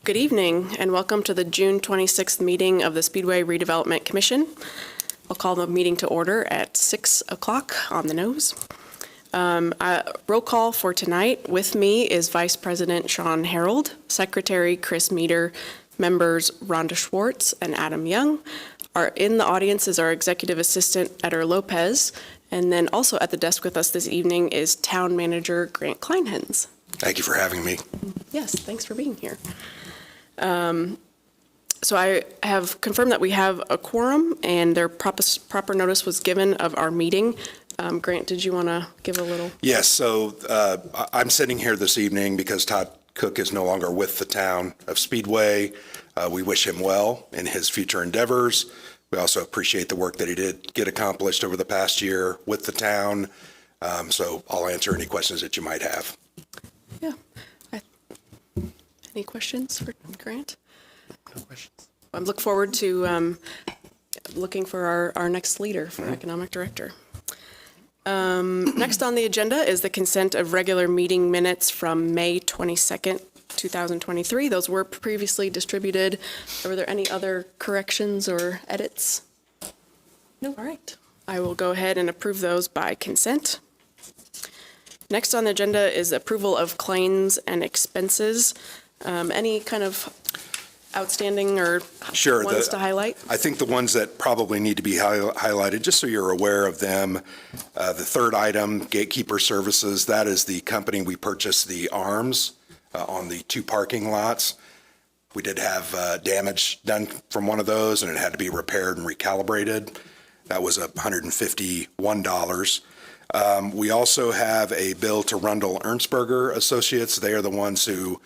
Good evening and welcome to the June 26th meeting of the Speedway Redevelopment Commission. I'll call the meeting to order at 6 o'clock on the nose. Roll call for tonight. With me is Vice President Sean Harold, Secretary Chris Meter, members Rhonda Schwartz and Adam Young. In the audience is our Executive Assistant Eder Lopez, and then also at the desk with us this evening is Town Manager Grant Kleinhens. Thank you for having me. Yes, thanks for being here. So I have confirmed that we have a quorum and their proper notice was given of our meeting. Grant, did you want to give a little? Yes, so I'm sitting here this evening because Todd Cook is no longer with the town of Speedway. We wish him well in his future endeavors. We also appreciate the work that he did get accomplished over the past year with the town. So I'll answer any questions that you might have. Yeah. Any questions for Grant? No questions. I look forward to looking for our next leader for Economic Director. Next on the agenda is the consent of regular meeting minutes from May 22nd, 2023. Those were previously distributed. Were there any other corrections or edits? No. All right. I will go ahead and approve those by consent. Next on the agenda is approval of claims and expenses. Any kind of outstanding or ones to highlight? I think the ones that probably need to be highlighted, just so you're aware of them, the third item, Gatekeeper Services, that is the company we purchased the arms on the two parking lots. We did have damage done from one of those, and it had to be repaired and recalibrated. That was $151. We also have a bill to Rundle Ernstberger Associates. They are the ones who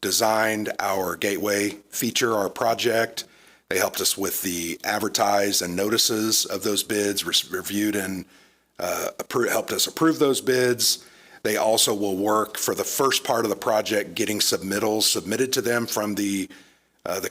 designed our gateway feature, our project. They helped us with the advertise and notices of those bids, reviewed and helped us approve those bids. They also will work for the first part of the project, getting submittals submitted to them from the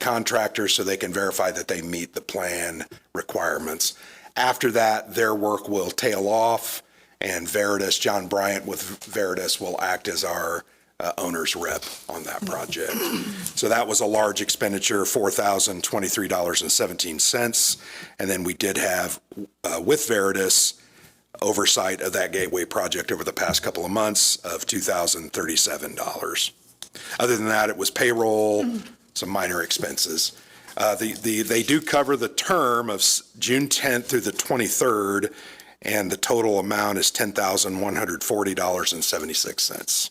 contractors so they can verify that they meet the plan requirements. After that, their work will tail off, and Veritas, John Bryant with Veritas, will act as our owner's rep on that project. So that was a large expenditure, $4,023.17. And then we did have, with Veritas, oversight of that gateway project over the past couple of months of $2,037. Other than that, it was payroll, some minor expenses. They do cover the term of June 10th through the 23rd, and the total amount is $10,140.76.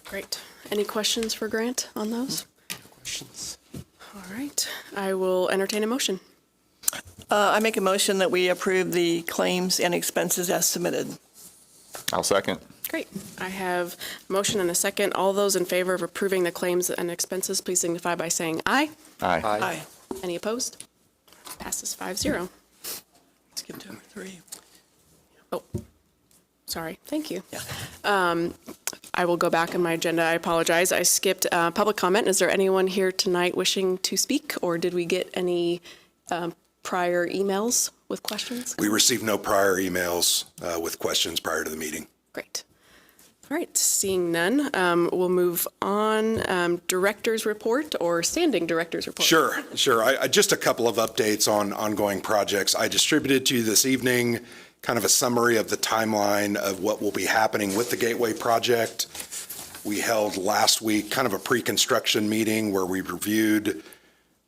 Great. Any questions for Grant on those? No questions. All right. I will entertain a motion. I make a motion that we approve the claims and expenses as submitted. I'll second. Great. I have a motion and a second. All those in favor of approving the claims and expenses, please signify by saying aye. Aye. Aye. Any opposed? Passes 5-0. Skip to number 3. Oh, sorry. Thank you. Yeah. I will go back in my agenda. I apologize. I skipped public comment. Is there anyone here tonight wishing to speak, or did we get any prior emails with questions? We received no prior emails with questions prior to the meeting. Great. All right. Seeing none, we'll move on. Director's report or standing director's report? Sure. I just a couple of updates on ongoing projects. I distributed to you this evening kind of a summary of the timeline of what will be happening with the Gateway project. We held last week kind of a pre-construction meeting where we reviewed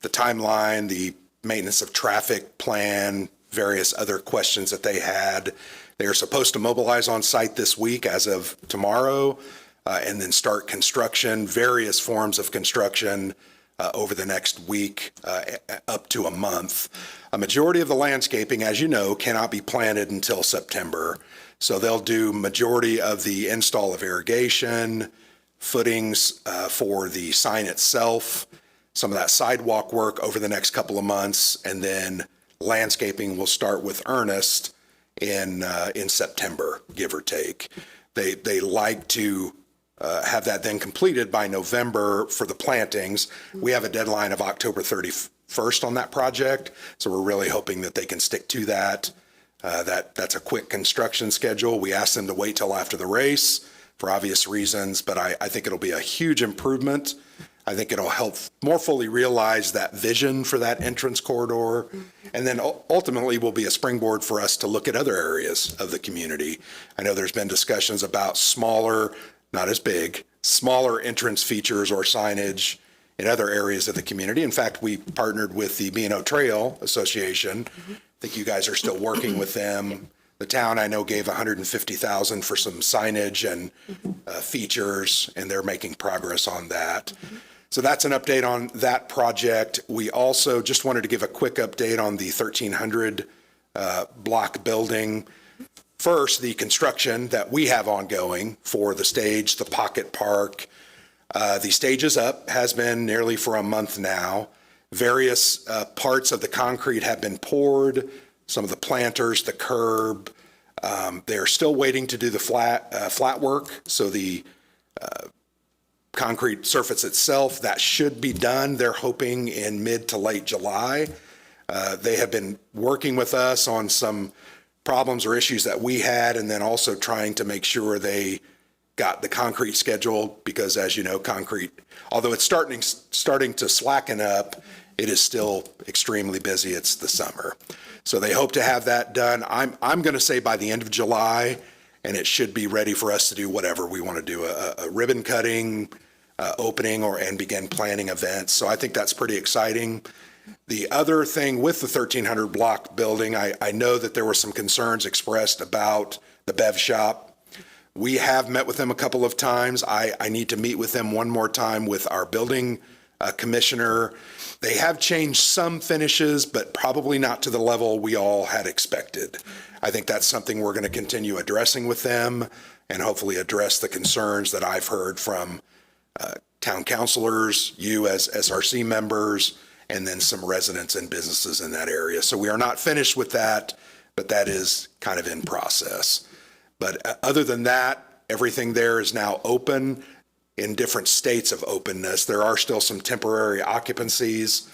the timeline, the maintenance of traffic plan, various other questions that they had. They are supposed to mobilize on site this week as of tomorrow, and then start construction, various forms of construction over the next week up to a month. A majority of the landscaping, as you know, cannot be planted until September. So they'll do majority of the install of irrigation, footings for the sign itself, some of that sidewalk work over the next couple of months, and then landscaping will start with earnest in September, give or take. They like to have that then completed by November for the plantings. We have a deadline of October 31st on that project, so we're really hoping that they can stick to that. That's a quick construction schedule. We asked them to wait till after the race for obvious reasons, but I think it'll be a huge improvement. I think it'll help more fully realize that vision for that entrance corridor, and then ultimately will be a springboard for us to look at other areas of the community. I know there's been discussions about smaller, not as big, smaller entrance features or signage in other areas of the community. In fact, we partnered with the B&O Trail Association. I think you guys are still working with them. The town, I know, gave $150,000 for some signage and features, and they're making progress on that. So that's an update on that project. We also just wanted to give a quick update on the 1300 block building. First, the construction that we have ongoing for the stage, the Pocket Park. The stage is up, has been nearly for a month now. Various parts of the concrete have been poured, some of the planters, the curb. They're still waiting to do the flat work, so the concrete surface itself, that should be done. They're hoping in mid to late July. They have been working with us on some problems or issues that we had, and then also trying to make sure they got the concrete scheduled, because as you know, concrete, although it's starting to slacken up, it is still extremely busy. It's the summer. So they hope to have that done. I'm going to say by the end of July, and it should be ready for us to do whatever we want to do, a ribbon cutting, opening, and begin planning events. So I think that's pretty exciting. The other thing with the 1300 block building, I know that there were some concerns expressed about the bev shop. We have met with them a couple of times. I need to meet with them one more time with our building commissioner. They have changed some finishes, but probably not to the level we all had expected. I think that's something we're going to continue addressing with them, and hopefully address the concerns that I've heard from town councilors, you as SRC members, and then some residents and businesses in that area. So we are not finished with that, but that is kind of in process. But other than that, everything there is now open in different states of openness. There are still some temporary occupancies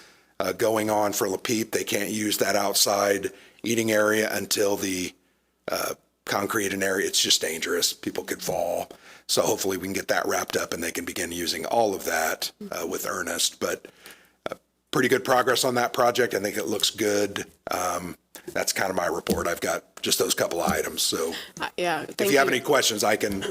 going on for La Peep. They can't use that outside eating area until the concrete and area. It's just dangerous. People could fall. So hopefully we can get that wrapped up and they can begin using all of that with earnest. But pretty good progress on that project. I think it looks good. That's kind of my report. I've got just those couple of items. So if you have any questions, I can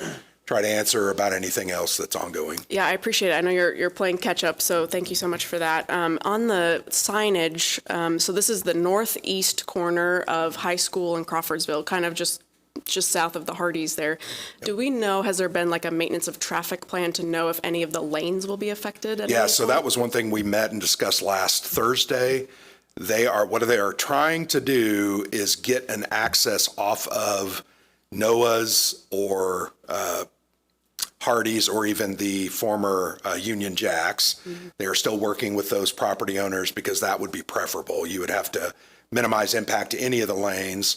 try to answer about anything else that's ongoing. Yeah, I appreciate it. I know you're playing catch up, so thank you so much for that. On the signage, so this is the northeast corner of High School in Crawfordsville, kind of just south of the Hardys there. Yep. Do we know, has there been like a maintenance of traffic plan to know if any of the lanes will be affected? Yeah, so that was one thing we met and discussed last Thursday. What they are trying to do is get an access off of Noah's or Hardee's, or even the former Union Jacks. Mm-hmm. They are still working with those property owners because that would be preferable. You would have to minimize impact to any of the lanes.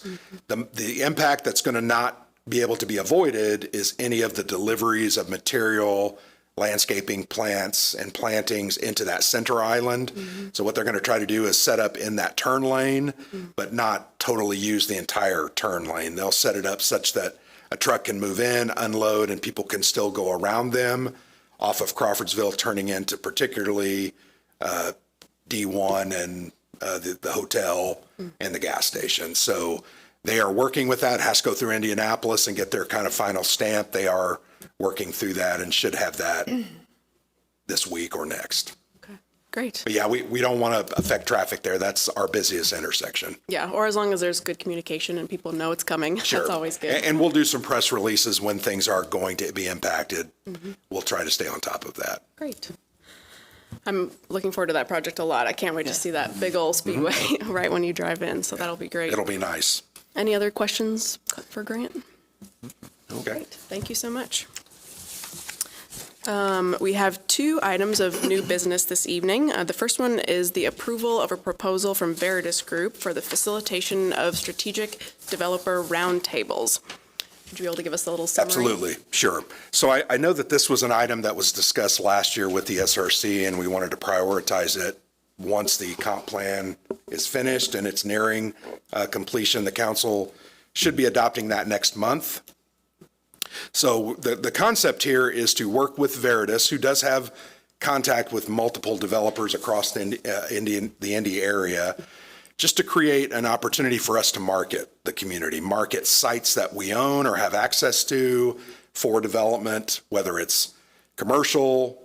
Mm-hmm. The impact that's going to not be able to be avoided is any of the deliveries of material, landscaping, plants, and plantings into that center island. Mm-hmm. So what they're going to try to do is set up in that turn lane, but not totally use the entire turn lane. They'll set it up such that a truck can move in, unload, and people can still go around them off of Crawfordsville, turning into particularly D1 and the hotel and the gas station. So they are working with that. It has to go through Indianapolis and get their kind of final stamp. They are working through that and should have that this week or next. Great. But yeah, we don't want to affect traffic there. That's our busiest intersection. Yeah, or as long as there's good communication and people know it's coming. Sure. That's always good. And we'll do some press releases when things are going to be impacted. Mm-hmm. We'll try to stay on top of that. Great. I'm looking forward to that project a lot. I can't wait to see that big old Speedway right when you drive in, so that'll be great. It'll be nice. Any other questions for Grant? Okay. Great. Thank you so much. We have 2 items of new business this evening. The first one is the approval of a proposal from Veritas Group for the facilitation of strategic developer roundtables. Would you be able to give us a little summary? Absolutely, sure. So I know that this was an item that was discussed last year with the SRC, and we wanted to prioritize it once the comp plan is finished and it's nearing completion. The council should be adopting that next month. So the concept here is to work with Veritas, who does have contact with multiple developers across the Indy area, just to create an opportunity for us to market the community, market sites that we own or have access to for development, whether it's commercial,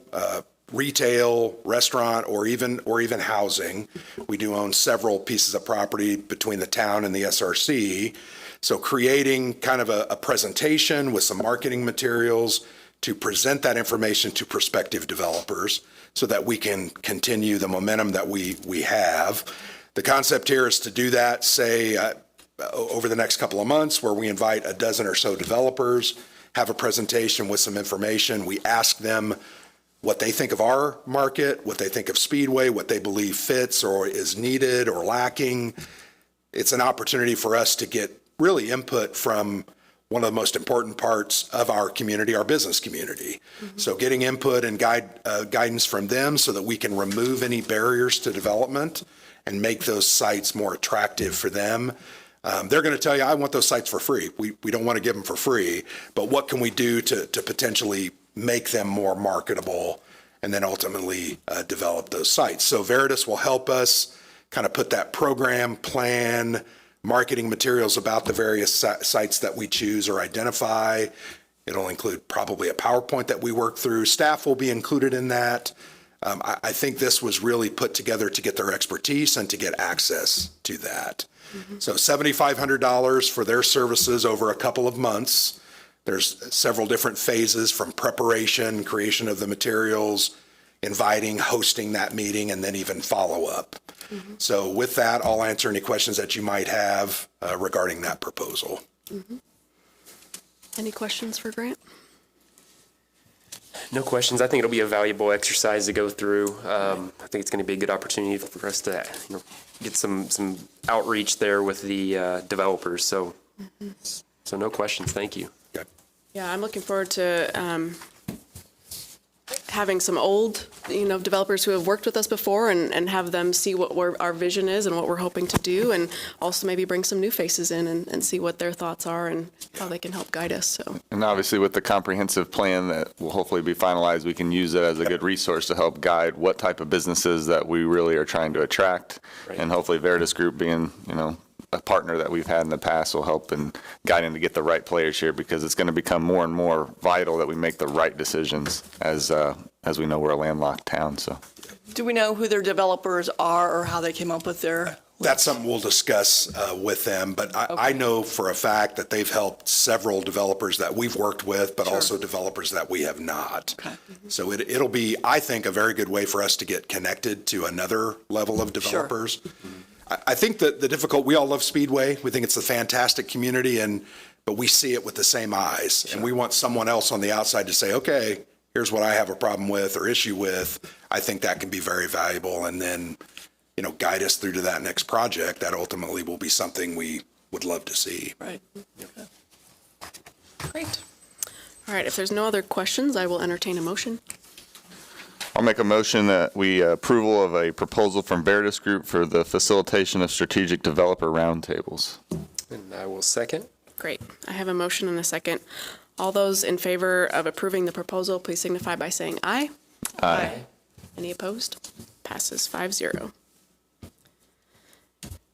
retail, restaurant, or even housing. We do own several pieces of property between the town and the SRC. So creating kind of a presentation with some marketing materials to present that information to prospective developers so that we can continue the momentum that we have. The concept here is to do that, say, over the next couple of months, where we invite a dozen or so developers, have a presentation with some information. We ask them what they think of our market, what they think of Speedway, what they believe fits or is needed or lacking. It's an opportunity for us to get really input from one of the most important parts of our community, our business community. Mm-hmm. So getting input and guidance from them so that we can remove any barriers to development and make those sites more attractive for them. They're going to tell you, I want those sites for free. We don't want to give them for free, but what can we do to potentially make them more marketable and then ultimately develop those sites? So Veritas will help us kind of put that program, plan, marketing materials about the various sites that we choose or identify. It'll include probably a PowerPoint that we work through. Staff will be included in that. I think this was really put together to get their expertise and to get access to that. Mm-hmm. So $7,500 for their services over a couple of months. There's several different phases from preparation, creation of the materials, inviting, hosting that meeting, and then even follow-up. Mm-hmm. So with that, I'll answer any questions that you might have regarding that proposal. Mm-hmm. Any questions for Grant? No questions. I think it'll be a valuable exercise to go through. I think it's going to be a good opportunity for us to, get some outreach there with the developers. So, so no questions. Thank you. Yeah, I'm looking forward to having some old, developers who have worked with us before and have them see what our vision is and what we're hoping to do, and also maybe bring some new faces in and see what their thoughts are and how they can help guide us. So. And obviously with the comprehensive plan that will hopefully be finalized, we can use it as a good resource to help guide what type of businesses that we really are trying to attract. Right. And hopefully Veritas Group being, a partner that we've had in the past will help in guiding to get the right players here, because it's going to become more and more vital that we make the right decisions as we know we're a landlocked town. So, do we know who their developers are or how they came up with their? That's something we'll discuss with them, but I know for a fact that they've helped several developers that we've worked with, but also developers that we have not. Okay. Mm-hmm. So it'll be, I think, a very good way for us to get connected to another level of developers. Sure. Mm-hmm. I think that we all love Speedway. We think it's a fantastic community, but we see it with the same eyes. Sure. And we want someone else on the outside to say, okay, here's what I have a problem with or issue with. I think that can be very valuable, and then, guide us through to that next project. That ultimately will be something we would love to see. Right. Okay. Great. All right, if there's no other questions, I will entertain a motion. I'll make a motion that we approval of a proposal from Veritas Group for the facilitation of strategic developer roundtables. And I will second. Great. I have a motion and a second. All those in favor of approving the proposal, please signify by saying aye. Aye. Any opposed? Passes 5-0.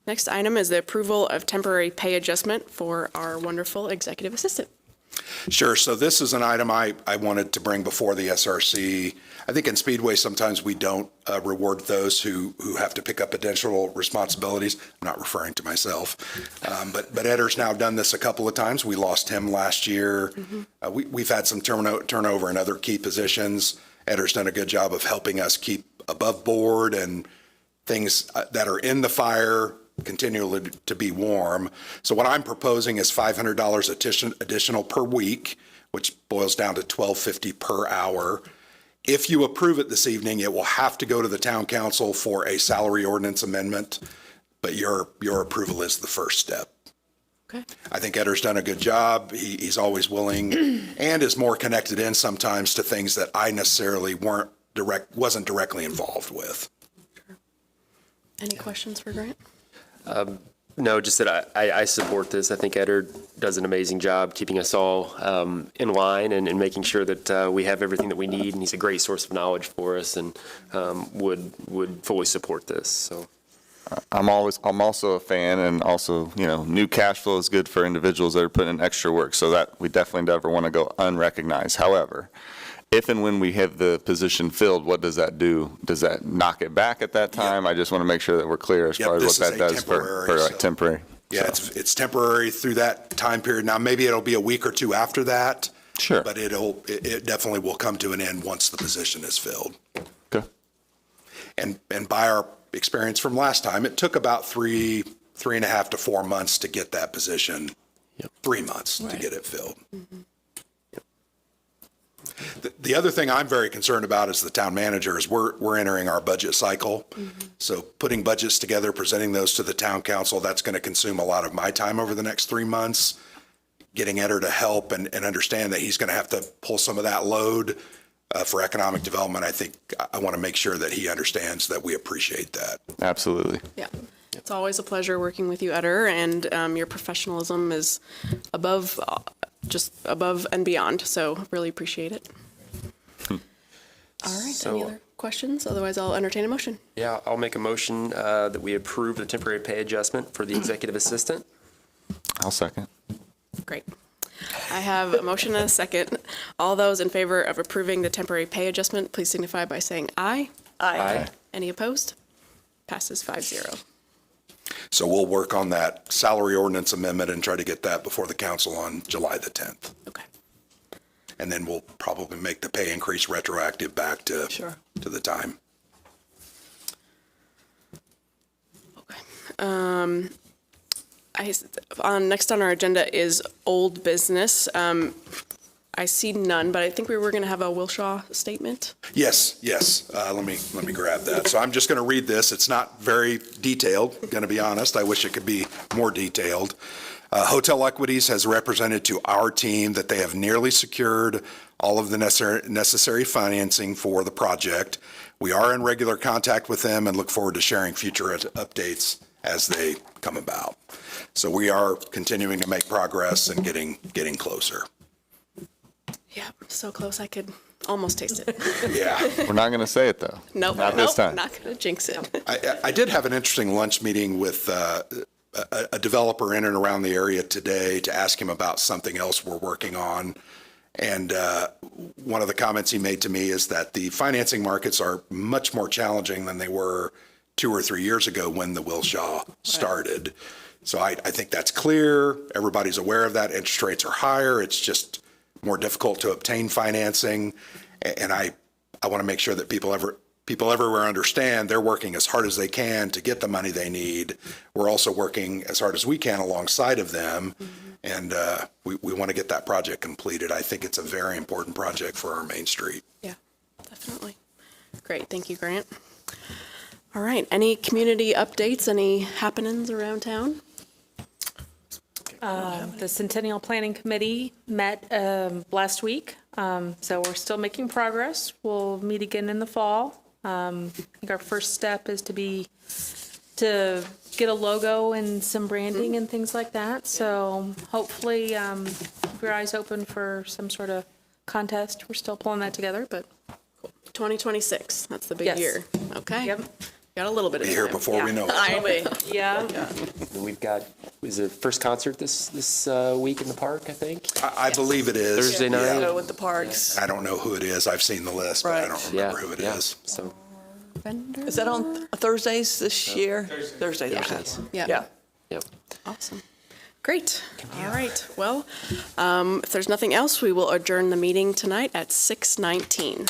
Next item is the approval of temporary pay adjustment for our wonderful executive assistant. Sure. So this is an item I wanted to bring before the SRC. I think in Speedway, sometimes we don't reward those who have to pick up additional responsibilities. I'm not referring to myself. But Edder's now done this a couple of times. We lost him last year. Mm-hmm. We've had some turnover in other key positions. Edder's done a good job of helping us keep above board and things that are in the fire continually to be warm. So what I'm proposing is $500 additional per week, which boils down to $12.50 per hour. If you approve it this evening, it will have to go to the town council for a salary ordinance amendment, but your approval is the first step. Okay. I think Edder's done a good job. He's always willing and is more connected in sometimes to things that I necessarily wasn't directly involved with. Sure. Any questions for Grant? No, just that I support this. I think Eder does an amazing job keeping us all in line and making sure that we have everything that we need, and he's a great source of knowledge for us, and would fully support this. So I'm also a fan, and also, new cash flow is good for individuals that are putting in extra work, so that we definitely never want to go unrecognized. However, if and when we have the position filled, what does that do? Does that knock it back at that time? I just want to make sure that we're clear as far as what that does for temporary. Yeah, it's temporary through that time period. Now, maybe it'll be a week or two after that. Sure. But it definitely will come to an end once the position is filled. Okay. And by our experience from last time, it took about 3.5 to 4 months to get that position. 3 months to get it filled. Mm-hmm. The other thing I'm very concerned about as the town manager is we're entering our budget cycle. So putting budgets together, presenting those to the town council, that's going to consume a lot of my time over the next 3 months. Getting Eder to help and understand that he's going to have to pull some of that load for economic development. I think I want to make sure that he understands that we appreciate that. Absolutely. Yeah. It's always a pleasure working with you, Eder, and your professionalism is just above and beyond, so really appreciate it. All right, any other questions? Otherwise, I'll entertain a motion. yeah, I'll make a motion that we approve the temporary pay adjustment for the executive assistant. I'll second. Great. I have a motion and a second. All those in favor of approving the temporary pay adjustment, please signify by saying aye. Aye. Any opposed? Passes 5-0. So we'll work on that salary ordinance amendment and try to get that before the council on July the 10th. Okay. And then we'll probably make the pay increase retroactive back to the time. Okay. Next on our agenda is old business. I see none, but I think we were going to have a Wilshaw statement. Yes. Let me grab that. So I'm just going to read this. It's not very detailed, going to be honest. I wish it could be more detailed. Hotel Equities has represented to our team that they have nearly secured all of the necessary financing for the project. We are in regular contact with them and look forward to sharing future updates as they come about. So we are continuing to make progress and getting closer. Yeah, so close I could almost taste it. Yeah. We're not going to say it, though. Nope, Not this time. not going to jinx it. I did have an interesting lunch meeting with a developer in and around the area today to ask him about something else we're working on. And one of the comments he made to me is that the financing markets are much more challenging than they were 2 or 3 years ago when the Wilshaw started. So I think that's clear. Everybody's aware of that. Interest rates are higher. It's just more difficult to obtain financing. And I want to make sure that people everywhere understand they're working as hard as they can to get the money they need. We're also working as hard as we can alongside of them. And we want to get that project completed. I think it's a very important project for our Main Street. Yeah, definitely. Great, thank you, Grant. All right, any community updates, any happenings around town? The Centennial Planning Committee met last week, so we're still making progress. We'll meet again in the fall. I think our first step is to get a logo and some branding and things like that. So hopefully, keep your eyes open for some sort of contest. We're still pulling that together, but 2026, that's the big Yes. year. Okay. Yep. Got a little bit of Be time. here before we know it. yeah. And we've got, is it first concert this week in the park, I think? I believe it is. Thursday night? Yeah. Go with the parks. I don't know who it is. I've seen the list, but I Right. don't Yeah, remember who it yeah. is. So, Is that on Thursdays this year? Thursdays. Yeah. Yeah. yep. Awesome. Great. All right. Well, if there's nothing else, we will adjourn the meeting tonight at 6:19.